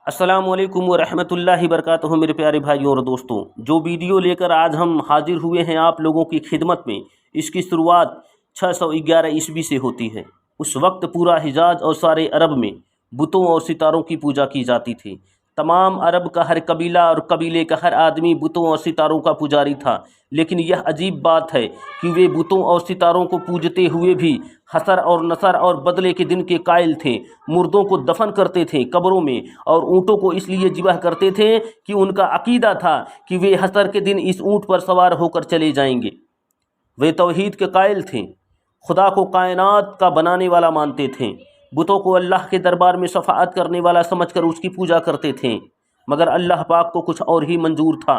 अस्सलामुअलैकुम वरहमतुल्लाहि वबरकातुहू। मेरे प्यारे भाइयों और दोस्तों, जो वीडियो लेकर आज हम हाजिर हुए हैं आप लोगों की खिदमत में, इसकी शुरुआत 611 ईस्वी से होती है। उस वक्त पूरा हिजाज और सारे अरब में बुतों और सितारों की पूजा की जाती थी। तमाम अरब का हर कबीला और कबीले का हर आदमी बुतों और सितारों का पुजारी था। लेकिन यह अजीब बात है कि वे बुतों और सितारों को पूजते हुए भी हसर और नसर और बदले के दिन के कायल थे। मुर्दों को दफन करते थे कब्रों में, और ऊँटों को इसलिए ज़िबह करते थे कि उनका अकीदा था कि वे हसर के दिन इस ऊँट पर सवार होकर चले जाएंगे। वे तौहीद के कायल थे, खुदा को कायनात का बनाने वाला मानते थे। बुतों को अल्लाह के दरबार में शफाअत करने वाला समझकर उसकी पूजा करते थे। मगर अल्लाह पाक को कुछ और ही मंजूर था।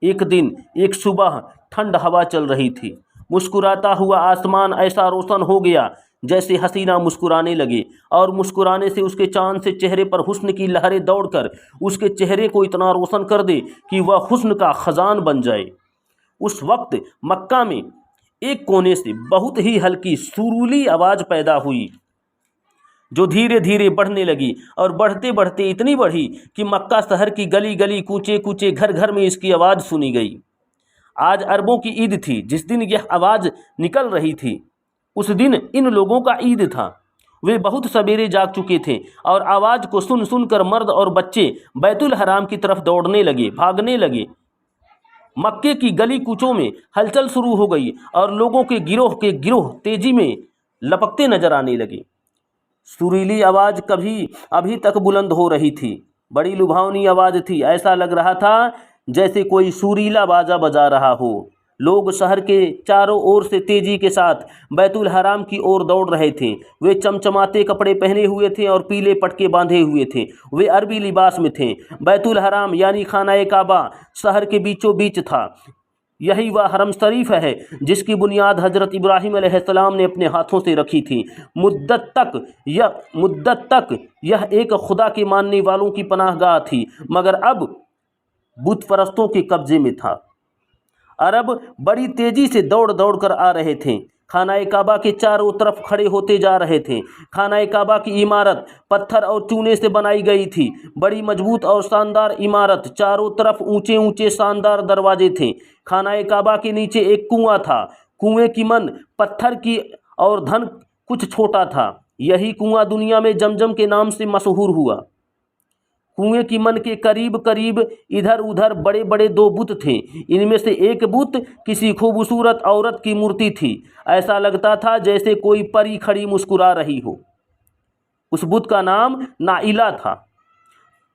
एक दिन एक सुबह ठंड हवा चल रही थी। मुस्कुराता हुआ आसमान ऐसा रोशन हो गया जैसे हसीना मुस्कुराने लगे, और मुस्कुराने से उसके चांद से चेहरे पर हुस्न की लहरें दौड़कर उसके चेहरे को इतना रोशन कर दे कि वह हुस्न का खजान बन जाए। उस वक्त मक्का में एक कोने से बहुत ही हल्की सुरीली आवाज़ पैदा हुई, जो धीरे धीरे बढ़ने लगी, और बढ़ते बढ़ते इतनी बढ़ी कि मक्का शहर की गली गली, कूचे कूचे, घर घर में इसकी आवाज़ सुनी गई। आज अरबों की ईद थी। जिस दिन यह आवाज़ निकल रही थी उस दिन इन लोगों का ईद था। वे बहुत सवेरे जाग चुके थे, और आवाज़ को सुन सुनकर मर्द और बच्चे बैतुल हराम की तरफ दौड़ने लगे, भागने लगे। मक्के की गली कूचों में हलचल शुरू हो गई, और लोगों के गिरोह तेजी में लपकते नजर आने लगे। सुरीली आवाज़ कभी अभी तक बुलंद हो रही थी। बड़ी लुभावनी आवाज़ थी। ऐसा लग रहा था जैसे कोई सुरीला बाजा बजा रहा हो। लोग शहर के चारों ओर से तेजी के साथ बैतुल हराम की ओर दौड़ रहे थे। वे चमचमाते कपड़े पहने हुए थे और पीले पटके बांधे हुए थे। वे अरबी लिबास में थे। बैतुल हराम यानी खाना काबा शहर के बीचों बीच था। यही वह हरम शरीफ है जिसकी बुनियाद हज़रत इब्राहीम अलैहिस्सलाम ने अपने हाथों से रखी थी। मुद्दत तक यह एक खुदा के मानने वालों की पनाहगाह थी, मगर अब बुत परस्तों के कब्जे में था। अरब बड़ी तेजी से दौड़ दौड़ कर आ रहे थे। खाना काबा के चारों तरफ खड़े होते जा रहे थे। खाना काबा की इमारत पत्थर और चूने से बनाई गई थी। बड़ी मजबूत और शानदार इमारत, चारों तरफ ऊंचे ऊंचे शानदार दरवाजे थे। खाना काबा के नीचे एक कुआं था। कुएं की मन पत्थर की और धन कुछ छोटा था। यही कुआं दुनिया में जमजम के नाम से मशहूर हुआ। कुएं की मन के करीब करीब इधर उधर बड़े बड़े दो बुत थे। इनमें से एक बुत किसी खूबसूरत औरत की मूर्ति थी। ऐसा लगता था जैसे कोई परी खड़ी मुस्कुरा रही हो। उस बुत का नाम नाइला था।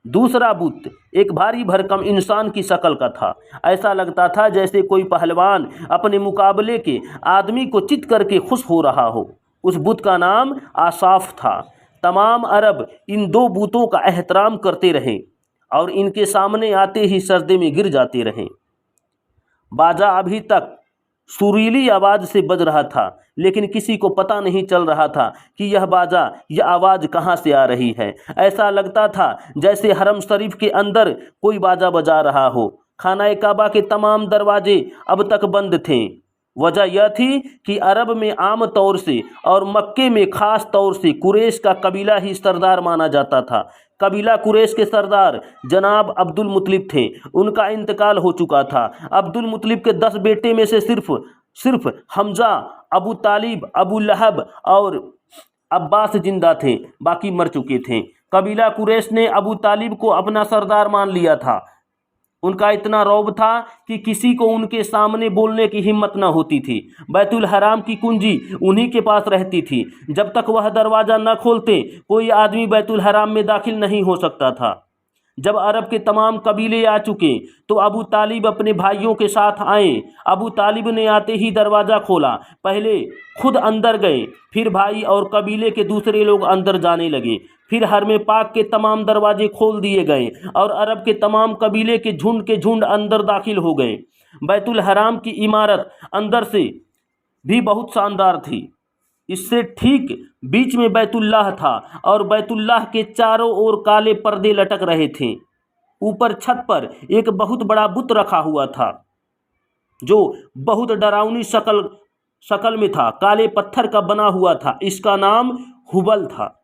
दूसरा बुत एक भारी भरकम इंसान की शक्ल का था। ऐसा लगता था जैसे कोई पहलवान अपने मुकाबले के आदमी को चित करके खुश हो रहा हो। उस बुत का नाम आसाफ था। तमाम अरब इन दो बुतों का एहतराम करते रहे और इनके सामने आते ही सजदे में गिर जाते रहे। बाजा अभी तक सुरीली आवाज़ से बज रहा था, लेकिन किसी को पता नहीं चल रहा था कि यह आवाज़ कहाँ से आ रही है। ऐसा लगता था जैसे हरम शरीफ के अंदर कोई बाजा बजा रहा हो। खाना काबा के तमाम दरवाजे अब तक बंद थे। वजह यह थी कि अरब में आम तौर से और मक्के में ख़ास तौर से कुरैश का कबीला ही सरदार माना जाता था। कबीला कुरैश के सरदार जनाब अब्दुल मुत्तलिब थे। उनका इंतकाल हो चुका था। अब्दुल मुत्तलिब के 10 बेटे में से सिर्फ हमजा, अबू तालिब, अबू लहब और अब्बास जिंदा थे, बाकी मर चुके थे। कबीला कुरैश ने अबू तालिब को अपना सरदार मान लिया था। उनका इतना रौब था कि किसी को उनके सामने बोलने की हिम्मत न होती थी। बैतुल हराम की कुंजी उन्हीं के पास रहती थी। जब तक वह दरवाज़ा न खोलते कोई आदमी बैतुल हराम में दाखिल नहीं हो सकता था। जब अरब के तमाम कबीले आ चुके तो अबू तालिब अपने भाइयों के साथ आए। अबू तालिब ने आते ही दरवाज़ा खोला। पहले खुद अंदर गए, फिर भाई और कबीले के दूसरे लोग अंदर जाने लगे। फिर हरम पाक के तमाम दरवाजे खोल दिए गए और अरब के तमाम कबीले के झुंड अंदर दाखिल हो गए। बैतुल हराम की इमारत अंदर से भी बहुत शानदार थी। इससे ठीक बीच में बैतुल्लाह था, और बैतुल्लाह के चारों ओर काले पर्दे लटक रहे थे। ऊपर छत पर एक बहुत बड़ा बुत रखा हुआ था जो बहुत डरावनी शक्ल में था। काले पत्थर का बना हुआ था। इसका नाम हुबल था।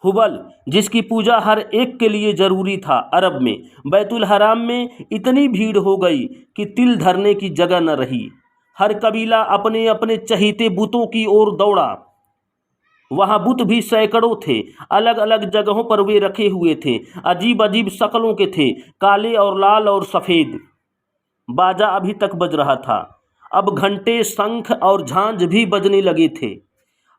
हुबल जिसकी पूजा हर एक के लिए ज़रूरी था, अरब में बैतुल हराम में इतनी भीड़ हो गई कि तिल धरने की जगह न रही। हर कबीला अपने अपने चहीते बुतों की ओर दौड़ा। वहाँ बुत भी सैकड़ों थे, अलग अलग जगहों पर वे रखे हुए थे, अजीब अजीब शक्लों के थे, काले और लाल और सफ़ेद। बाजा अभी तक बज रहा था, अब घंटे, शंख और झांझ भी बजने लगे थे।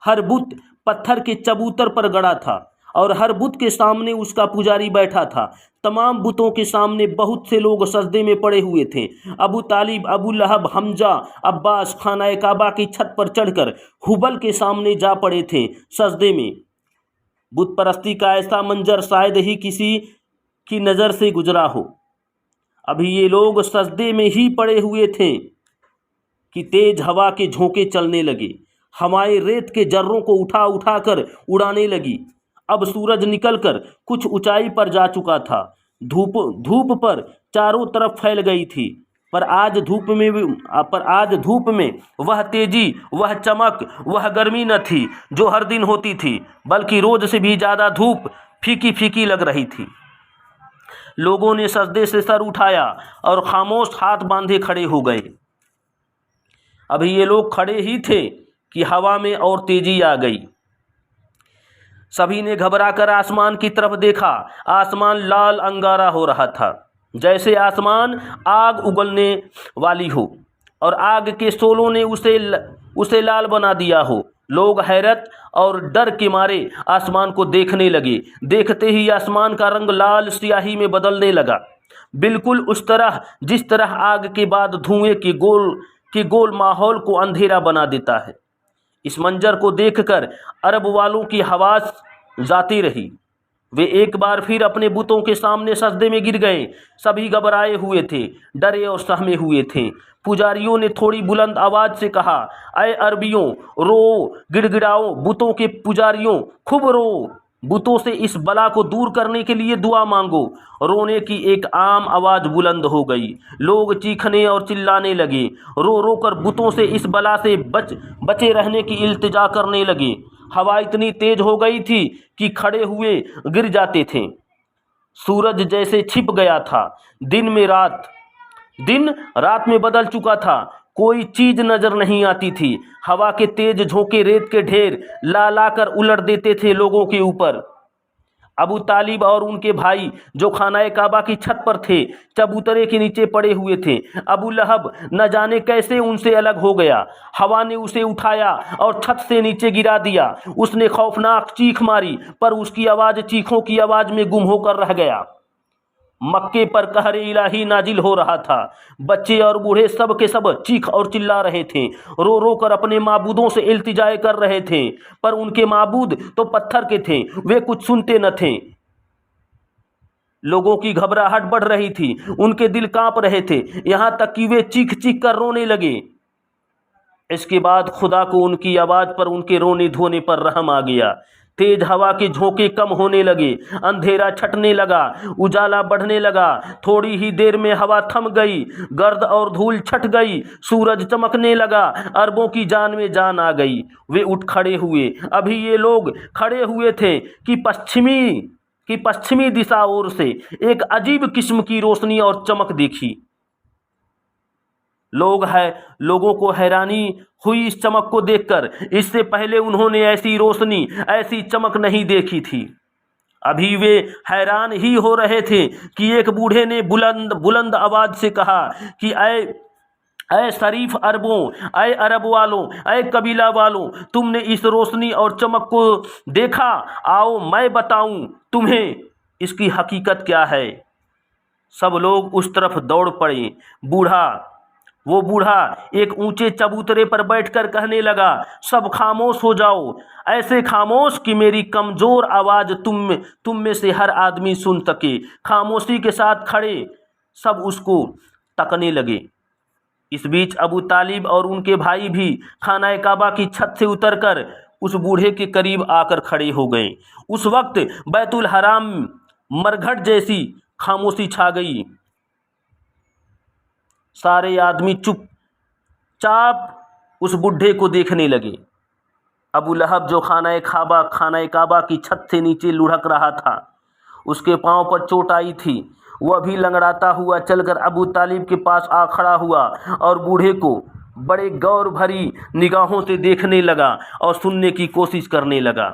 हर बुत पत्थर के चबूतर पर गड़ा था और हर बुत के सामने उसका पुजारी बैठा था। तमाम बुतों के सामने बहुत से लोग सजदे में पड़े हुए थे। अबू तालिब, अबू लहब, हमजा, अब्बास खाना काबा की छत पर चढ़कर हुबल के सामने जा पड़े थे सजदे में। बुत परस्ती का ऐसा मंजर शायद ही किसी की नज़र से गुजरा हो। अभी ये लोग सजदे में ही पड़े हुए थे कि तेज हवा के झोंके चलने लगे। हवाएं रेत के जर्रों को उठा उठा कर उड़ाने लगी। अब सूरज निकलकर कुछ ऊंचाई पर जा चुका था। धूप पर चारों तरफ फैल गई थी, पर आज धूप में वह तेजी, वह चमक, वह गर्मी न थी जो हर दिन होती थी, बल्कि रोज से भी ज़्यादा धूप फीकी फीकी लग रही थी। लोगों ने सजदे से सर उठाया और खामोश हाथ बांधे खड़े हो गए। अभी ये लोग खड़े ही थे कि हवा में और तेजी आ गई। सभी ने घबराकर आसमान की तरफ देखा। आसमान लाल अंगारा हो रहा था, जैसे आसमान आग उगलने वाली हो और आग के शोलों ने उसे लाल बना दिया हो। लोग हैरत और डर के मारे आसमान को देखने लगे। देखते ही आसमान का रंग लाल स्याही में बदलने लगा, बिल्कुल उस तरह जिस तरह आग के बाद धुएं के गोल माहौल को अंधेरा बना देता है। इस मंजर को देखकर अरब वालों की हवास जाती रही। वे एक बार फिर अपने बुतों के सामने सजदे में गिर गए। सभी घबराए हुए थे, डरे और सहमे हुए थे। पुजारियों ने थोड़ी बुलंद आवाज से कहा, अय अरबियों, रो, गिड़गिड़ाओ, बुतों के पुजारियों, खूब रो, बुतों से इस बला को दूर करने के लिए दुआ मांगो। रोने की एक आम आवाज़ बुलंद हो गई। लोग चीखने और चिल्लाने लगे, रो रो कर बुतों से इस बला से बचे रहने की इल्तिजा करने लगे। हवा इतनी तेज हो गई थी कि खड़े हुए गिर जाते थे। सूरज जैसे छिप गया था। दिन रात में बदल चुका था। कोई चीज नजर नहीं आती थी। हवा के तेज झोंके रेत के ढेर ला ला कर उलट देते थे लोगों के ऊपर। अबू तालिब और उनके भाई जो खानाए काबा की छत पर थे, चबूतरे के नीचे पड़े हुए थे। अबू लहब न जाने कैसे उनसे अलग हो गया। हवा ने उसे उठाया और छत से नीचे गिरा दिया। उसने खौफनाक चीख मारी, पर उसकी आवाज़ चीखों की आवाज़ में गुम होकर रह गया। मक्के पर कहरे इलाही नाजिल हो रहा था। बच्चे और बूढ़े सब के सब चीख और चिल्ला रहे थे, रो रो कर अपने माबूदों से इल्तिजाए कर रहे थे, पर उनके माबूद तो पत्थर के थे, वे कुछ सुनते न थे। लोगों की घबराहट बढ़ रही थी, उनके दिल कांप रहे थे, यहाँ तक कि वे चीख चीख कर रोने लगे। इसके बाद खुदा को उनकी आवाज़ पर, उनके रोने धोने पर रहम आ गया। तेज हवा के झोंके कम होने लगे, अंधेरा छटने लगा, उजाला बढ़ने लगा। थोड़ी ही देर में हवा थम गई, गर्द और धूल छट गई, सूरज चमकने लगा, अरबों की जान में जान आ गई। वे उठ खड़े हुए। अभी ये लोग खड़े हुए थे कि पश्चिमी दिशा ओर से एक अजीब किस्म की रोशनी और चमक देखी। लोगों को हैरानी हुई इस चमक को देखकर। इससे पहले उन्होंने ऐसी रोशनी, ऐसी चमक नहीं देखी थी। अभी वे हैरान ही हो रहे थे कि एक बूढ़े ने बुलंद बुलंद आवाज से कहा कि ऐ शरीफ अरबों, ऐ अरब वालों, ऐ कबीला वालों, तुमने इस रोशनी और चमक को देखा? आओ मैं बताऊं तुम्हें इसकी हकीकत क्या है। सब लोग उस तरफ दौड़ पड़े। वो बूढ़ा एक ऊंचे चबूतरे पर बैठकर कहने लगा, सब खामोश हो जाओ, ऐसे खामोश कि मेरी कमजोर आवाज़ तुम में से हर आदमी सुन सके। खामोशी के साथ खड़े सब उसको तकने लगे। इस बीच अबू तालिब और उनके भाई भी खाना काबा की छत से उतरकर उस बूढ़े के करीब आकर खड़े हो गए। उस वक्त बैतुल हराम मरघट जैसी खामोशी छा गई। सारे आदमी चुपचाप उस बूढ़े को देखने लगे। अबू लहब जो खाना काबा की छत से नीचे लुढ़क रहा था, उसके पांव पर चोट आई थी। वह भी लंगड़ाता हुआ चलकर अबू तालिब के पास आ खड़ा हुआ और बूढ़े को बड़े गौर भरी निगाहों से देखने लगा और सुनने की कोशिश करने लगा।